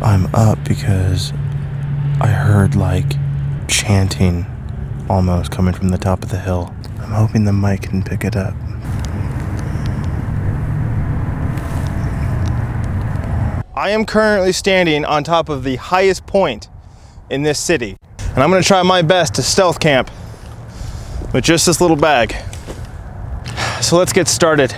I'm up because I heard like chanting almost coming from the top of the hill. I'm hoping the mic can pick it up. I am currently standing on top of the highest point in this city, and I'm gonna try my best to stealth camp with just this little bag. So let's get started.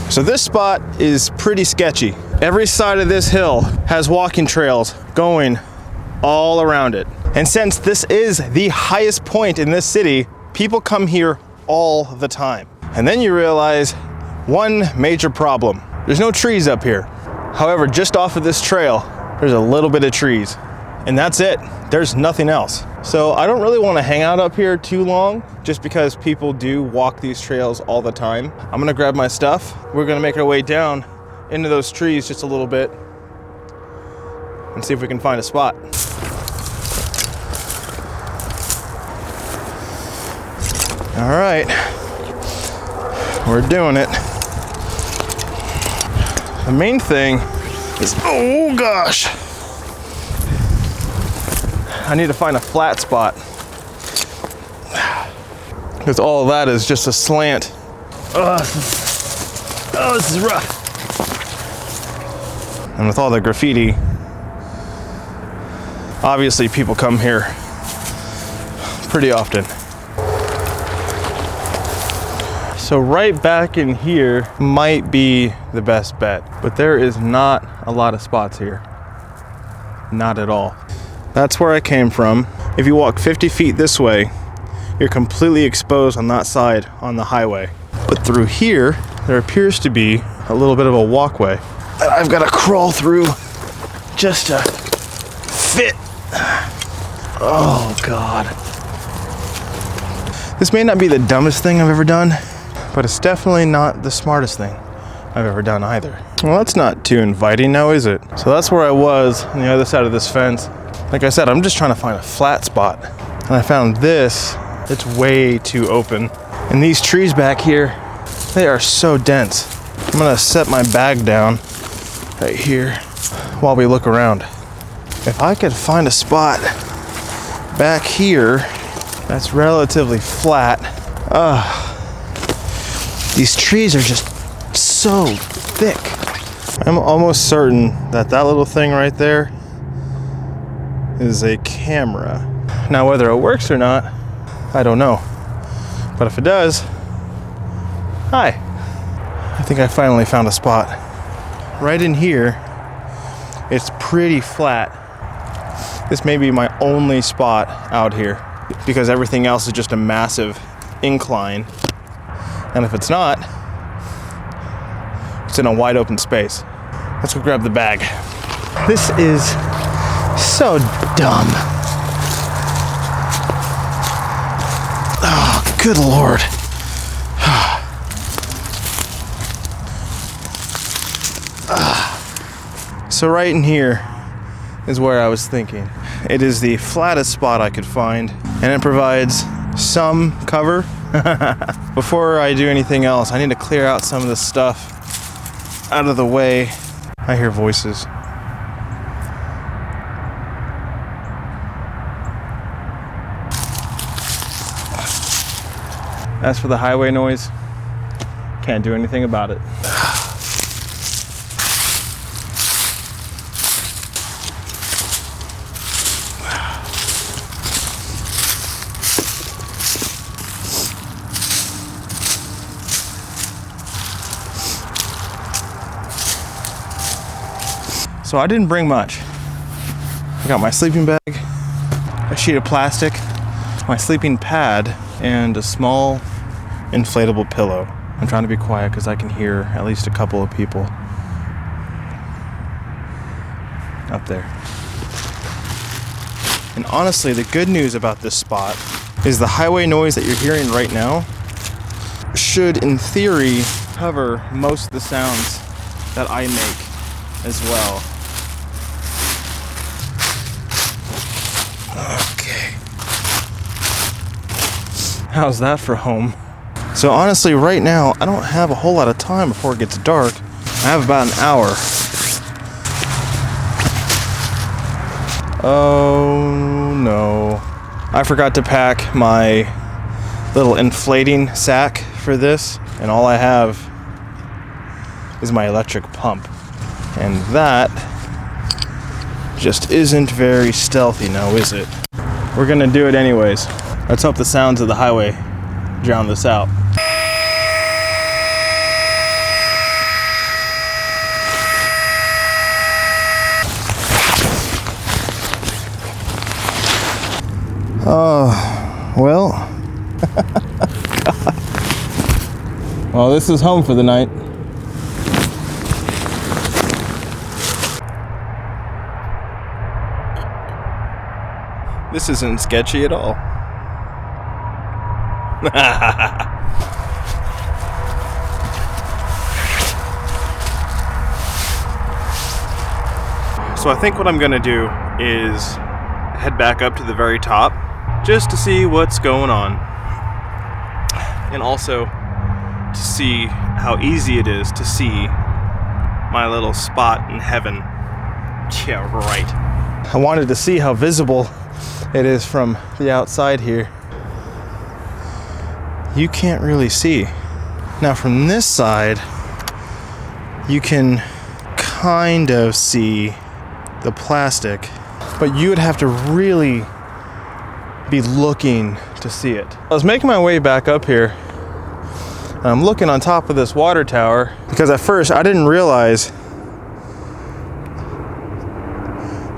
So this spot is pretty sketchy. Every side of this hill has walking trails going all around it. And since this is the highest point in this city, people come here all the time. And then you realize one major problem. There's no trees up here. However, just off of this trail, there's a little bit of trees. And that's it. There's nothing else. So I don't really want to hang out up here too long just because people do walk these trails all the time. I'm gonna grab my stuff. We're gonna make our way down into those trees just a little bit and see if we can find a spot. All right, we're doing it. The main thing is, oh gosh, I need to find a flat spot because all of that is just a slant. Oh, this is rough. And with all the graffiti, obviously people come here pretty often. So right back in here might be the best bet, but there is not a lot of spots here. Not at all. That's where I came from. If you walk 50 feet this way, you're completely exposed on that side on the highway. But through here, there appears to be a little bit of a walkway that I've got to crawl through just to fit. Oh God. This may not be the dumbest thing I've ever done, but it's definitely not the smartest thing I've ever done either. Well, that's not too inviting now, is it? So that's where I was on the other side of this fence. Like I said, I'm just trying to find a flat spot. And I found this. It's way too open. And these trees back here, they are so dense. I'm gonna set my bag down right here while we look around. If I could find a spot back here that's relatively flat. These trees are just so thick. I'm almost certain that that little thing right there is a camera. Now whether it works or not, I don't know. But if it does, hi. I think I finally found a spot. Right in here, it's pretty flat. This may be my only spot out here because everything else is just a massive incline. And if it's not, it's in a wide open space. Let's go grab the bag. This is so dumb. Oh, good Lord. So right in here is where I was thinking. It is the flattest spot I could find, and it provides some cover. Before I do anything else, I need to clear out some of this stuff out of the way. I hear voices. As for the highway noise, can't do anything about it. So I didn't bring much. I got my sleeping bag, a sheet of plastic, my sleeping pad, and a small inflatable pillow. I'm trying to be quiet because I can hear at least a couple of people up there. And honestly, the good news about this spot is the highway noise that you're hearing right now should, in theory, cover most of the sounds that I make as well. Okay. How's that for home? So honestly, right now, I don't have a whole lot of time before it gets dark. I have about an hour. Oh no. I forgot to pack my little inflating sack for this, and all I have is my electric pump. And that just isn't very stealthy now, is it? We're gonna do it anyways. Let's hope the sounds of the highway drown this out. Well. Well, this is home for the night. This isn't sketchy at all. So I think what I'm gonna do is head back up to the very top just to see what's going on, and also to see how easy it is to see my little spot in heaven. Yeah, right. I wanted to see how visible it is from the outside here. You can't really see. Now from this side, you can kind of see the plastic, but you would have to really be looking to see it. I was making my way back up here, and I'm looking on top of this water tower because at first I didn't realize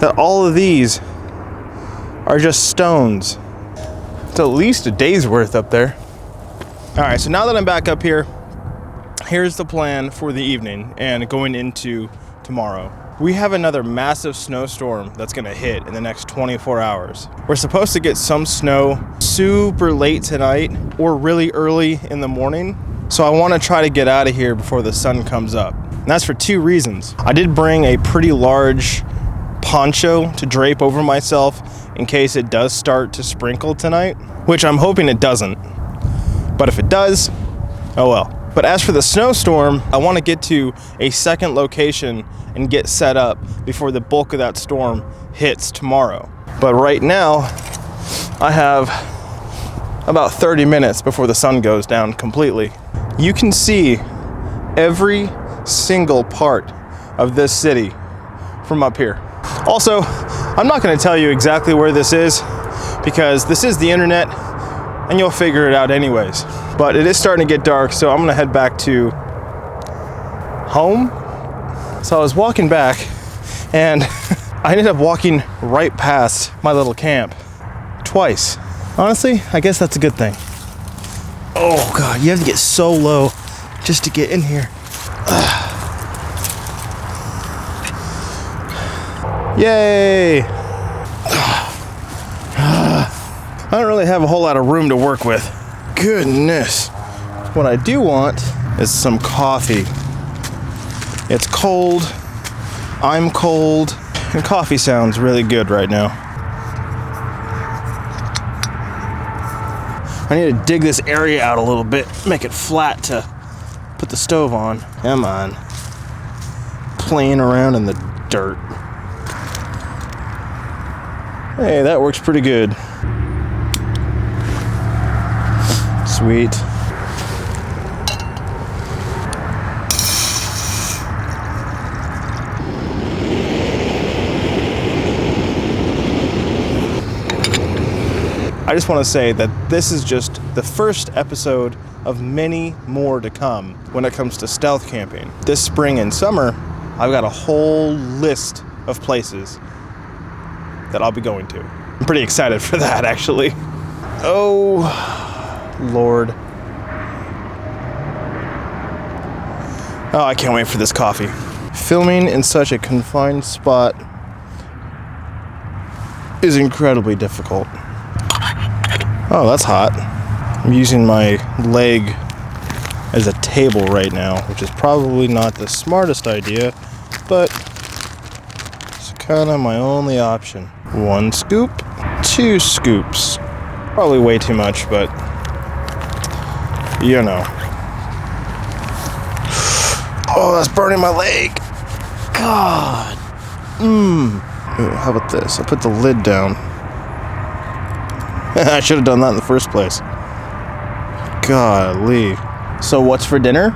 that all of these are just stones. It's at least a day's worth up there. All right, so now that I'm back up here, here's the plan for the evening and going into tomorrow. We have another massive snowstorm that's gonna hit in the next 24 hours. We're supposed to get some snow super late tonight or really early in the morning. So I wanna try to get out of here before the sun comes up. And that's for two reasons. I did bring a pretty large poncho to drape over myself in case it does start to sprinkle tonight, which I'm hoping it doesn't. But if it does, oh well. But as for the snowstorm, I want to get to a second location and get set up before the bulk of that storm hits tomorrow. But right now, I have about 30 minutes before the sun goes down completely. You can see every single part of this city from up here. Also, I'm not going to tell you exactly where this is because this is the internet and you'll figure it out anyways. But it is starting to get dark, so I'm gonna head back to home. So I was walking back and I ended up walking right past my little camp twice. Honestly, I guess that's a good thing. Oh God, you have to get so low just to get in here. Yay! I don't really have a whole lot of room to work with. Goodness. What I do want is some coffee. It's cold, I'm cold, and coffee sounds really good right now. I need to dig this area out a little bit, make it flat to put the stove on. Come on. Playing around in the dirt. Hey, that works pretty good. Sweet. I just want to say that this is just the first episode of many more to come when it comes to stealth camping. This spring and summer, I've got a whole list of places that I'll be going to. I'm pretty excited for that, actually. Oh, Lord. Oh, I can't wait for this coffee. Filming in such a confined spot is incredibly difficult. Oh, that's hot. I'm using my leg as a table right now, which is probably not the smartest idea, but it's kind of my only option. 1 scoop, 2 scoops. Probably way too much, but you know. Oh, that's burning my leg. God. How about this? I put the lid down. I should have done that in the first place. Golly. So what's for dinner?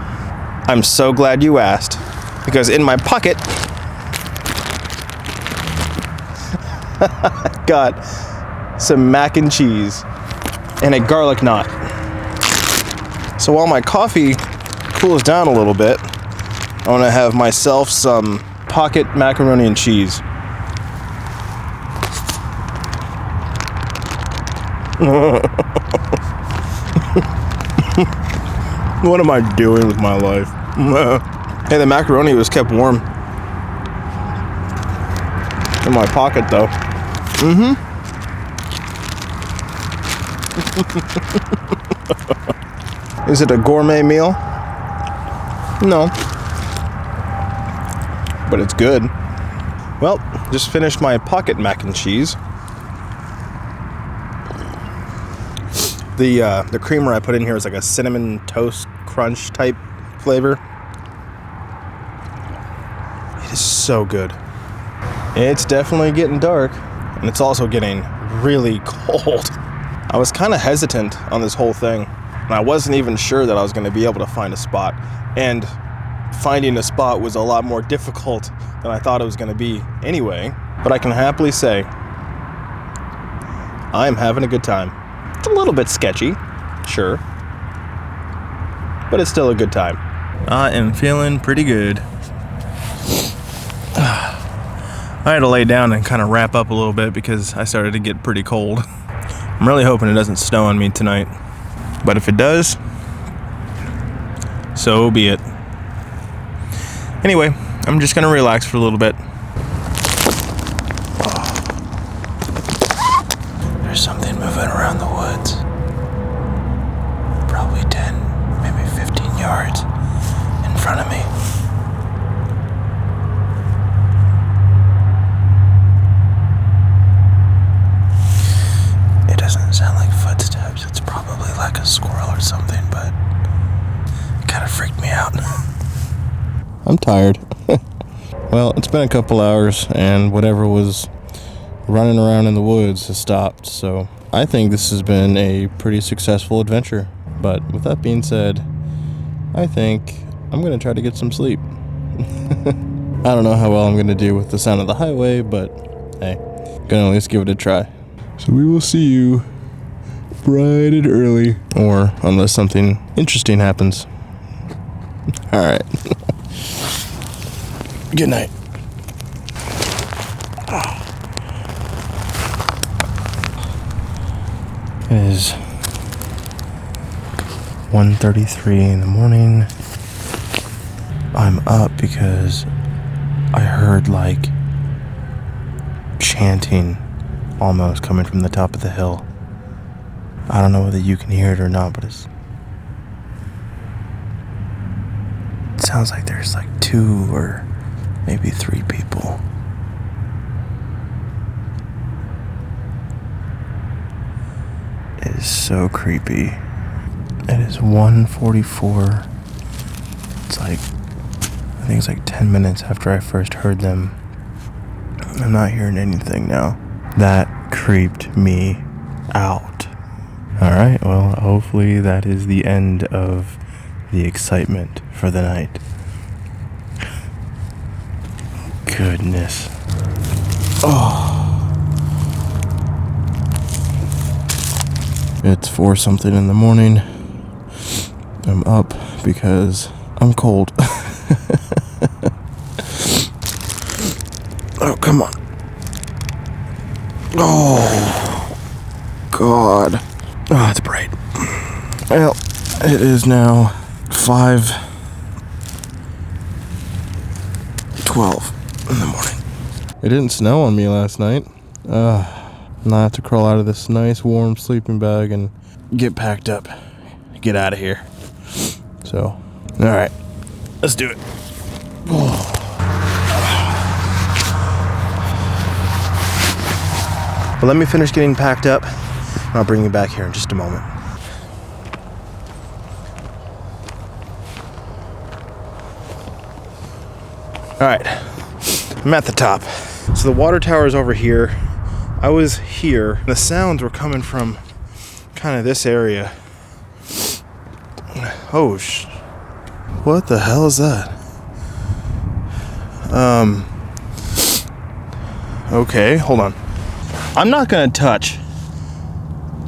I'm so glad you asked, because in my pocket I got some mac and cheese and a garlic knot. So while my coffee cools down a little bit, I want to have myself some pocket macaroni and cheese. What am I doing with my life? Hey, the macaroni was kept warm in my pocket, though. Is it a gourmet meal? No. But it's good. Well, just finished my pocket mac and cheese. The creamer I put in here is like a cinnamon toast crunch type flavor. It is so good. It's definitely getting dark, and it's also getting really cold. I was kind of hesitant on this whole thing, and I wasn't even sure that I was going to be able to find a spot. And finding a spot was a lot more difficult than I thought it was going to be anyway. But I can happily say I'm having a good time. It's a little bit sketchy, sure, but it's still a good time. I am feeling pretty good. I had to lay down and kind of wrap up a little bit because I started to get pretty cold. I'm really hoping it doesn't snow on me tonight, but if it does, so be it. Anyway, I'm just gonna relax for a little bit. There's something moving around the woods. Probably 10, maybe 15 yards in front of me. It doesn't sound like footsteps. It's probably like a squirrel or something, but it kind of freaked me out. I'm tired. Well, it's been a couple hours, and whatever was running around in the woods has stopped, so I think this has been a pretty successful adventure. But with that being said, I think I'm going to try to get some sleep. I don't know how well I'm going to do with the sound of the highway, but hey, gonna at least give it a try. So we will see you bright and early, or unless something interesting happens. Alright. Good night. It is 1:33 in the morning. I'm up because I heard like chanting almost coming from the top of the hill. I don't know whether you can hear it or not, but it sounds like there's like 2 or maybe 3 people. It is so creepy. It is 1:44. It's like, I think it's like 10 minutes after I first heard them. I'm not hearing anything now. That creeped me out. Alright, well, hopefully that is the end of the excitement for the night. Goodness. Oh. It's 4 something in the morning. I'm up because I'm cold. Oh, come on. Oh, God. Oh, it's bright. Well, it is now 5:12 in the morning. It didn't snow on me last night. Now I have to crawl out of this nice warm sleeping bag and get packed up. Get out of here. So, alright. Let's do it. But let me finish getting packed up, and I'll bring you back here in just a moment. Alright, I'm at the top. So the water tower is over here. I was here. The sounds were coming from kind of this area. Oh, what the hell is that? Okay, hold on. I'm not gonna touch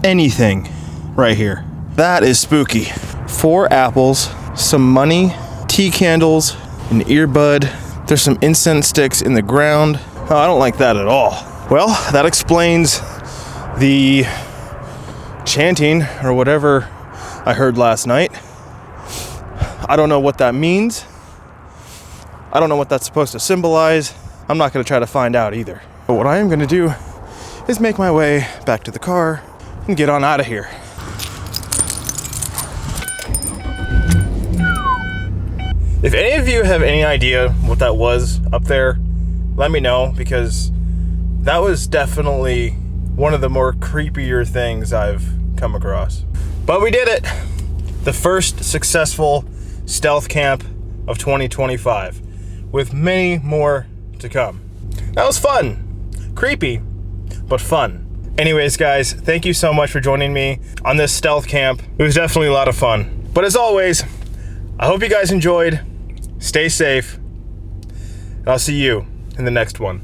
anything right here. That is spooky. 4 apples, some money, tea candles, an earbud. There's some incense sticks in the ground. Oh, I don't like that at all. Well, that explains the chanting or whatever I heard last night. I don't know what that means. I don't know what that's supposed to symbolize. I'm not gonna try to find out either. But what I am gonna do is make my way back to the car and get on out of here. If any of you have any idea what that was up there, let me know, because that was definitely one of the more creepier things I've come across. But we did it! The first successful stealth camp of 2025, with many more to come. That was fun. Creepy, but fun. Anyways, guys, thank you so much for joining me on this stealth camp. It was definitely a lot of fun. But as always, I hope you guys enjoyed. Stay safe, and I'll see you in the next one.